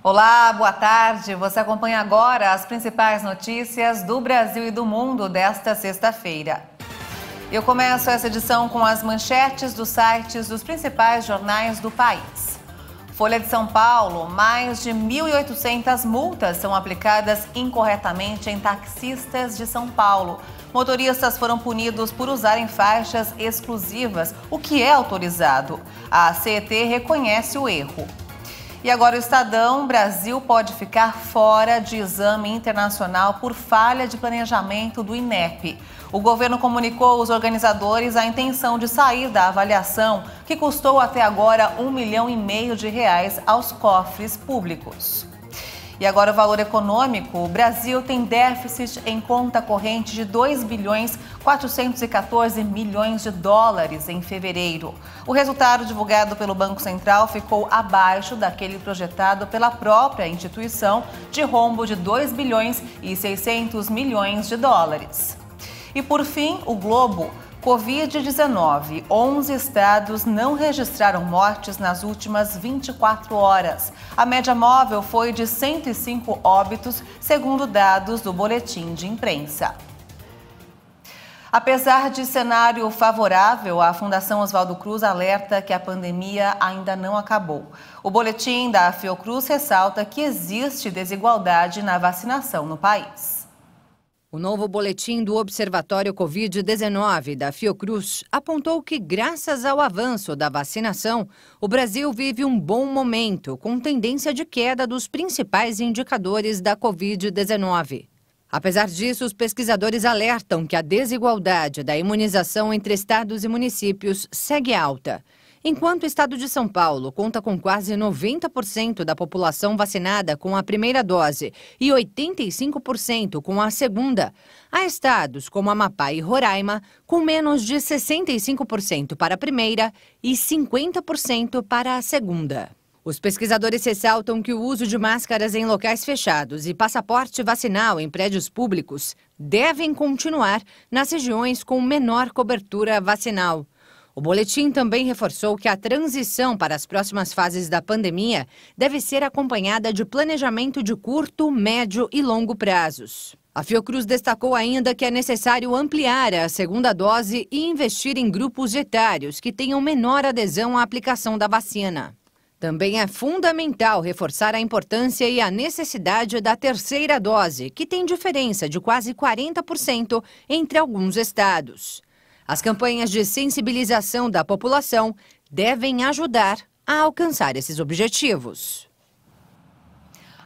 Olá, boa tarde. Você acompanha agora as principais notícias do Brasil e do mundo desta sexta-feira. Eu começo essa edição com as manchetes dos sites dos principais jornais do país. Folha de São Paulo, mais de 1.800 multas são aplicadas incorretamente em taxistas de São Paulo. Motoristas foram punidos por usarem faixas exclusivas, o que é autorizado. A CET reconhece o erro. E agora o Estadão, Brasil pode ficar fora de exame internacional por falha de planejamento do INEP. O governo comunicou aos organizadores a intenção de sair da avaliação, que custou até agora R$ 1,5 milhão aos cofres públicos. E agora o valor econômico, o Brasil tem déficit em conta corrente de 2,414 bilhões em fevereiro. O resultado divulgado pelo Banco Central ficou abaixo daquele projetado pela própria instituição, de rombo de 2,6 bilhões. E por fim, o Globo. Covid-19. 11 estados não registraram mortes nas últimas 24 horas. A média móvel foi de 105 óbitos, segundo dados do boletim de imprensa. Apesar de cenário favorável, a Fundação Oswaldo Cruz alerta que a pandemia ainda não acabou. O boletim da Fiocruz ressalta que existe desigualdade na vacinação no país. O novo boletim do Observatório Covid-19 da Fiocruz apontou que, graças ao avanço da vacinação, o Brasil vive um bom momento, com tendência de queda dos principais indicadores da Covid-19. Apesar disso, os pesquisadores alertam que a desigualdade da imunização entre estados e municípios segue alta. Enquanto o estado de São Paulo conta com quase 90% da população vacinada com a primeira dose e 85% com a segunda, há estados como Amapá e Roraima com menos de 65% para a primeira e 50% para a segunda. Os pesquisadores ressaltam que o uso de máscaras em locais fechados e passaporte vacinal em prédios públicos devem continuar nas regiões com menor cobertura vacinal. O boletim também reforçou que a transição para as próximas fases da pandemia deve ser acompanhada de planejamento de curto, médio e longo prazos. A Fiocruz destacou ainda que é necessário ampliar a segunda dose e investir em grupos etários que tenham menor adesão à aplicação da vacina. Também é fundamental reforçar a importância e a necessidade da terceira dose, que tem diferença de quase 40% entre alguns estados. As campanhas de sensibilização da população devem ajudar a alcançar esses objetivos.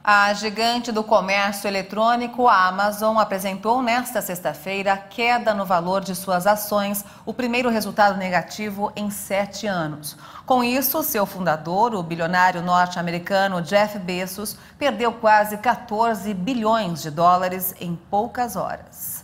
A gigante do comércio eletrônico, a Amazon, apresentou nesta sexta-feira queda no valor de suas ações, o primeiro resultado negativo em 7 anos. Com isso, seu fundador, o bilionário norte-americano Jeff Bezos, perdeu quase 14 bilhões de dólares em poucas horas.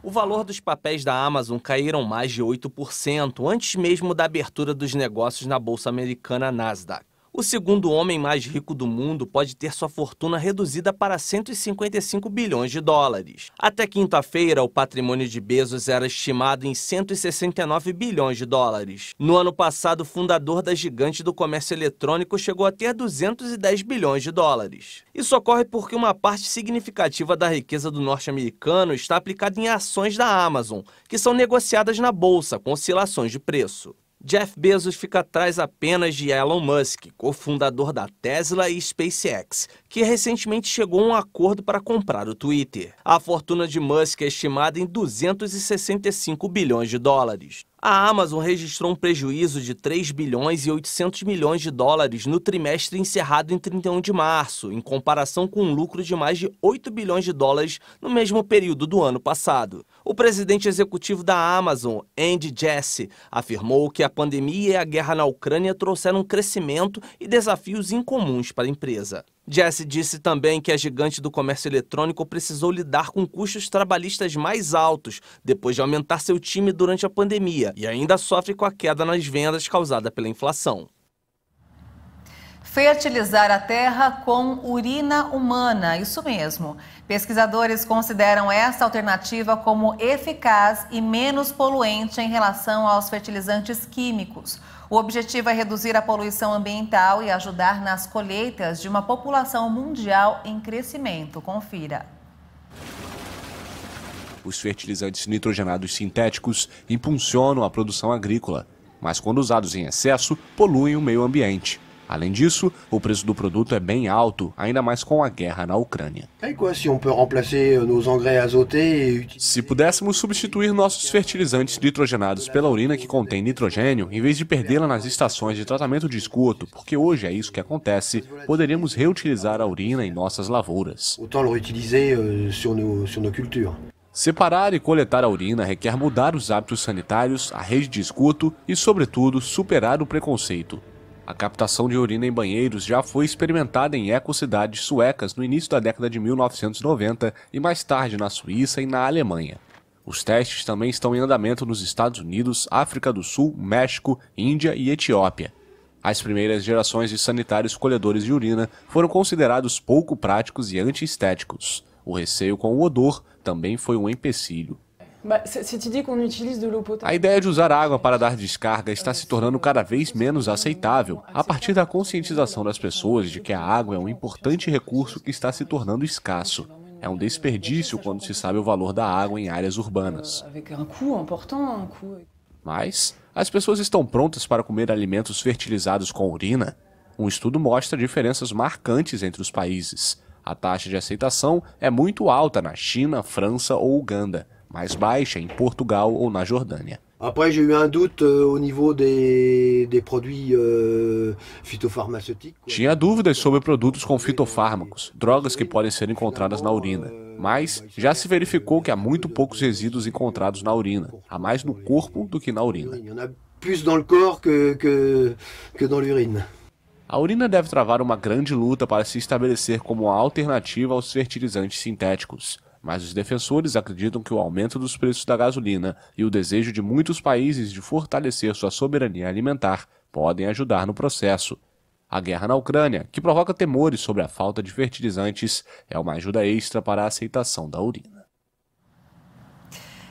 O valor dos papéis da Amazon caíram mais de 8% antes mesmo da abertura dos negócios na bolsa americana Nasdaq. O segundo homem mais rico do mundo pode ter sua fortuna reduzida para 155 bilhões de dólares. Até quinta-feira, o patrimônio de Bezos era estimado em 169 bilhões de dólares. No ano passado, o fundador da gigante do comércio eletrônico chegou a ter 210 bilhões de dólares. Isso ocorre porque uma parte significativa da riqueza do norte-americano está aplicada em ações da Amazon, que são negociadas na bolsa com oscilações de preço. Jeff Bezos fica atrás apenas de Elon Musk, cofundador da Tesla e SpaceX, que recentemente chegou a um acordo para comprar o Twitter. A fortuna de Musk é estimada em 265 bilhões de dólares. A Amazon registrou um prejuízo de 3 bilhões e 800 milhões de dólares no trimestre encerrado em 31 de março, em comparação com um lucro de mais de 8 bilhões de dólares no mesmo período do ano passado. O presidente executivo da Amazon, Andy Jassy, afirmou que a pandemia e a guerra na Ucrânia trouxeram um crescimento e desafios incomuns para a empresa. Jassy disse também que a gigante do comércio eletrônico precisou lidar com custos trabalhistas mais altos depois de aumentar seu time durante a pandemia e ainda sofre com a queda nas vendas causada pela inflação. Fertilizar a terra com urina humana, isso mesmo. Pesquisadores consideram esta alternativa como eficaz e menos poluente em relação aos fertilizantes químicos. O objetivo é reduzir a poluição ambiental e ajudar nas colheitas de uma população mundial em crescimento. Confira. Os fertilizantes nitrogenados sintéticos impulsionam a produção agrícola, mas quando usados em excesso, poluem o meio ambiente. Além disso, o preço do produto é bem alto, ainda mais com a guerra na Ucrânia. Se pudéssemos substituir nossos fertilizantes nitrogenados pela urina que contém nitrogênio, em vez de perdê-la nas estações de tratamento de esgoto, porque hoje é isso que acontece, poderíamos reutilizar a urina em nossas lavouras. Separar e coletar a urina requer mudar os hábitos sanitários, a rede de esgoto e, sobretudo, superar o preconceito. A captação de urina em banheiros já foi experimentada em ecocidades suecas no início da década de 1990 e mais tarde na Suíça e na Alemanha. Os testes também estão em andamento nos Estados Unidos, África do Sul, México, Índia e Etiópia. As primeiras gerações de sanitários colhedores de urina foram considerados pouco práticos e antiestéticos. O receio com o odor também foi um empecilho. A ideia de usar água para dar descarga está se tornando cada vez menos aceitável, a partir da conscientização das pessoas de que a água é um importante recurso que está se tornando escasso. É um desperdício quando se sabe o valor da água em áreas urbanas. Mas as pessoas estão prontas para comer alimentos fertilizados com urina? Um estudo mostra diferenças marcantes entre os países. A taxa de aceitação é muito alta na China, França ou Uganda, mais baixa em Portugal ou na Jordânia. Après, j'ai eu un doute au niveau des produits phytopharmaceutiques. Tinha dúvidas sobre produtos com fitofármacos, drogas que podem ser encontradas na urina. Mas já se verificou que há muito poucos resíduos encontrados na urina. Há mais no corpo do que na urina. Il y en a plus dans le corps que dans l'urine. A urina deve travar uma grande luta para se estabelecer como uma alternativa aos fertilizantes sintéticos. Mas os defensores acreditam que o aumento dos preços da gasolina e o desejo de muitos países de fortalecer sua soberania alimentar podem ajudar no processo. A guerra na Ucrânia, que provoca temores sobre a falta de fertilizantes, é uma ajuda extra para a aceitação da urina.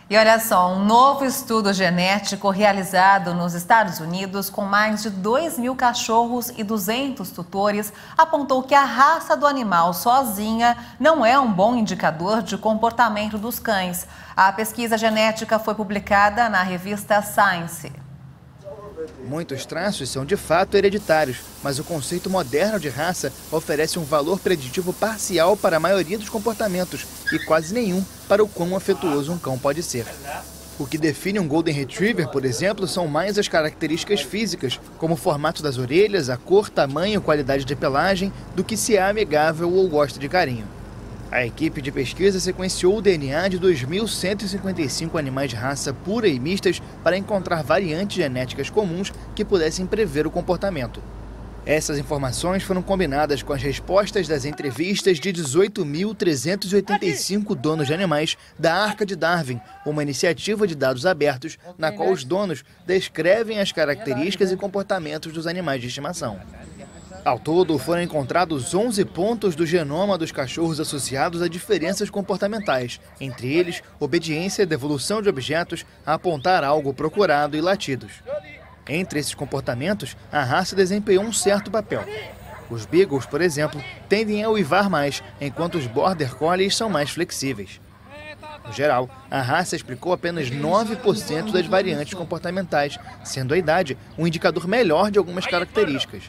E olha só, um novo estudo genético realizado nos Estados Unidos com mais de 2.000 cachorros e 200 tutores apontou que a raça do animal sozinha não é um bom indicador de comportamento dos cães. A pesquisa genética foi publicada na revista Science. Muitos traços são de fato hereditários, mas o conceito moderno de raça oferece um valor preditivo parcial para a maioria dos comportamentos e quase nenhum para o quão afetuoso um cão pode ser. O que define um Golden Retriever, por exemplo, são mais as características físicas, como o formato das orelhas, a cor, tamanho, qualidade de pelagem, do que se é amigável ou gosta de carinho. A equipe de pesquisa sequenciou o DNA de 2.155 animais de raça pura e mistas para encontrar variantes genéticas comuns que pudessem prever o comportamento. Essas informações foram combinadas com as respostas das entrevistas de 18.385 donos de animais da Arca de Darwin, uma iniciativa de dados abertos na qual os donos descrevem as características e comportamentos dos animais de estimação. Ao todo, foram encontrados 11 pontos do genoma dos cachorros associados a diferenças comportamentais, entre eles obediência, devolução de objetos, apontar algo procurado e latidos. Entre esses comportamentos, a raça desempenhou um certo papel. Os Beagles, por exemplo, tendem a uivar mais, enquanto os Border Collies são mais flexíveis. No geral, a raça explicou apenas 9% das variantes comportamentais, sendo a idade um indicador melhor de algumas características.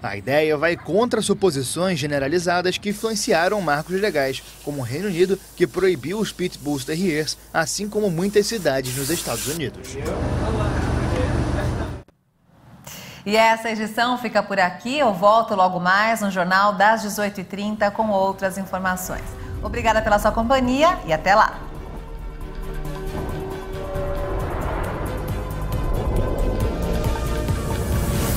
A ideia vai contra suposições generalizadas que influenciaram marcos legais, como o Reino Unido, que proibiu os Pit Bull Terriers, assim como muitas cidades nos Estados Unidos. E essa edição fica por aqui. Eu volto logo mais no Jornal das 18h30 com outras informações. Obrigada pela sua companhia e até lá!